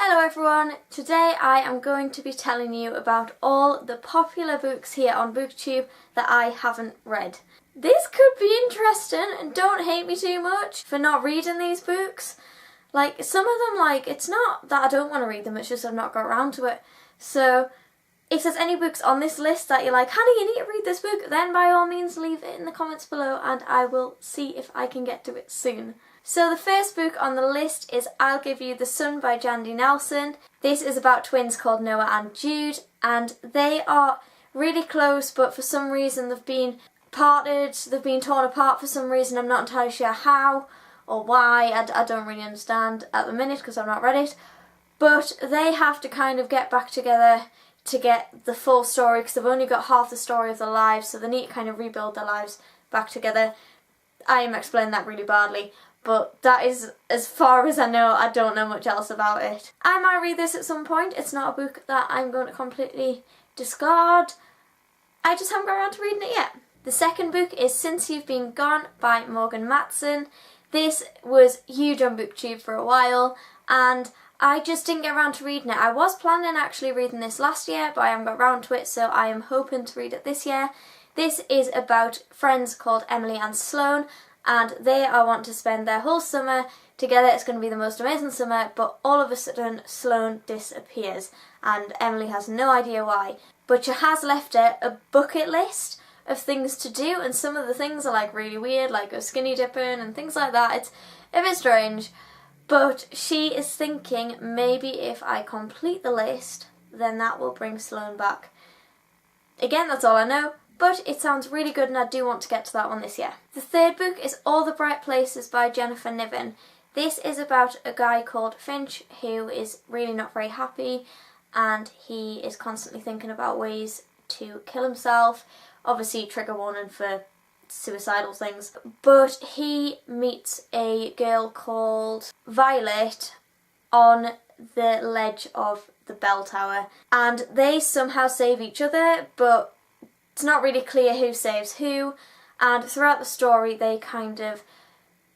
Hello everyone, today I am going to be telling you about all the popular books here on BookTube that I haven't read. This could be interesting, and don't hate me too much for not reading these books. Like, some of them, it's not that I don't want to read them, it's just I've not got around to it. So, if there's any books on this list that you're like, Hannah, you need to read this book, then by all means leave it in the comments below and I will see if I can get to it soon. So the first book on the list is I'll Give You the Sun by Jandy Nelson. This is about twins called Noah and Jude, and they are really close, but for some reason they've been parted, they've been torn apart for some reason. I'm not entirely sure how or why, I don't really understand at the minute because I've not read it. But they have to kind of get back together to get the full story because they've only got half the story of their lives, so they need to kind of rebuild their lives back together. I am explaining that really badly, but that is as far as I know. I don't know much else about it. I might read this at some point. It's not a book that I'm going to completely discard. I just haven't got around to reading it yet. The second book is Since You've Been Gone by Morgan Matson. This was huge on BookTube for a while and I just didn't get around to reading it. I was planning on actually reading this last year, but I haven't got around to it, so I am hoping to read it this year. This is about friends called Emily and Sloane, and they are wanting to spend their whole summer together. It's going to be the most amazing summer, but all of a sudden Sloane disappears and Emily has no idea why. But she has left her a bucket list of things to do, and some of the things are really weird, like go skinny dipping and things like that. It's a bit strange, but she is thinking maybe if I complete the list then that will bring Sloane back. Again, that's all I know, but it sounds really good and I do want to get to that one this year. The third book is All the Bright Places by Jennifer Niven. This is about a guy called Finch who is really not very happy and he is constantly thinking about ways to kill himself. Obviously trigger warning for suicidal things. But he meets a girl called Violet on the ledge of the bell tower and they somehow save each other, but it's not really clear who saves who, and throughout the story they kind of,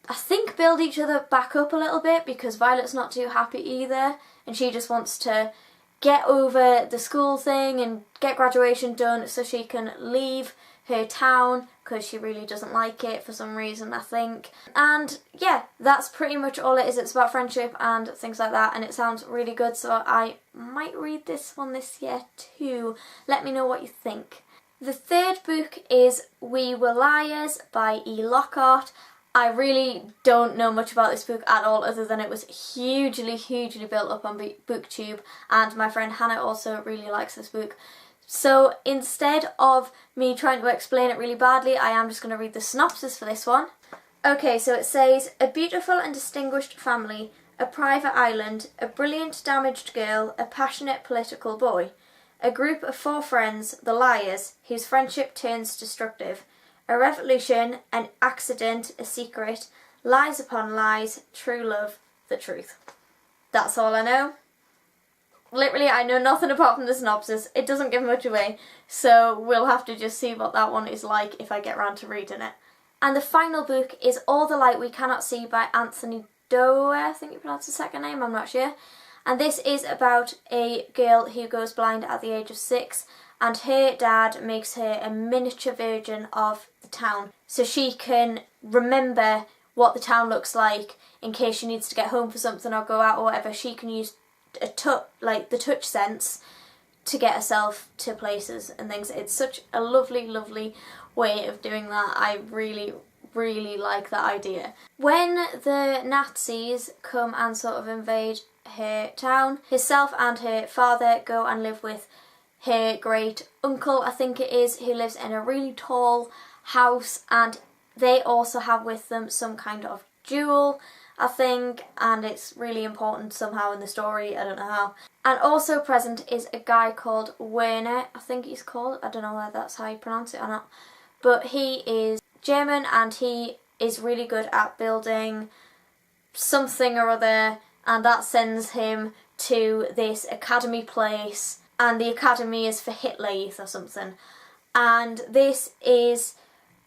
I think, build each other back up a little bit because Violet's not too happy either and she just wants to get over the school thing and get graduation done so she can leave her town because she really doesn't like it for some reason, I think. And yeah, that's pretty much all it is. It's about friendship and things like that and it sounds really good, so I might read this one this year too. Let me know what you think. The third book is We Were Liars by E. Lockhart. I really don't know much about this book at all other than it was hugely built up on BookTube and my friend Hannah also really likes this book. So instead of me trying to explain it really badly, I am just going to read the synopsis for this one. Okay, so it says, a beautiful and distinguished family, a private island, a brilliant damaged girl, a passionate political boy. A group of 4 friends, the Liars, whose friendship turns destructive. A revolution, an accident, a secret, lies upon lies, true love, the truth. That's all I know. Literally, I know nothing apart from the synopsis. It doesn't give much away, so we'll have to just see what that one is like if I get around to reading it. And the final book is All the Light We Cannot See by Anthony Doerr, I think you pronounce the second name, I'm not sure. And this is about a girl who goes blind at the age of 6 and her dad makes her a miniature version of the town so she can remember what the town looks like in case she needs to get home for something or go out or whatever. She can use the touch sense to get herself to places and things. It's such a lovely way of doing that. I really like that idea. When the Nazis come and sort of invade her town, herself and her father go and live with her great uncle, I think it is, who lives in a really tall house, and they also have with them some kind of jewel, I think, and it's really important somehow in the story, I don't know how. And also present is a guy called Werner, I think he's called, I don't know whether that's how you pronounce it or not, but he is German and he is really good at building something or other, and that sends him to this academy place, and the academy is for Hitler Youth or something. And this is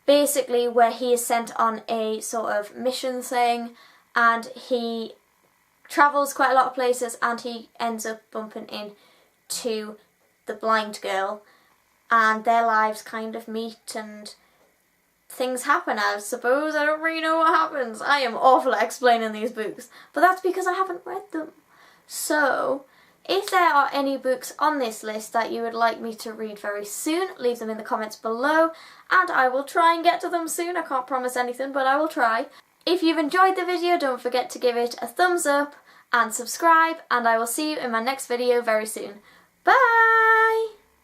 basically where he is sent on a sort of mission thing, and he travels quite a lot of places, and he ends up bumping into the blind girl, and their lives kind of meet and things happen, I suppose. I don't really know what happens. I am awful at explaining these books, but that's because I haven't read them. So, if there are any books on this list that you would like me to read very soon, leave them in the comments below, and I will try and get to them soon. I can't promise anything, but I will try. If you've enjoyed the video, don't forget to give it a thumbs up and subscribe, and I will see you in my next video very soon. Bye!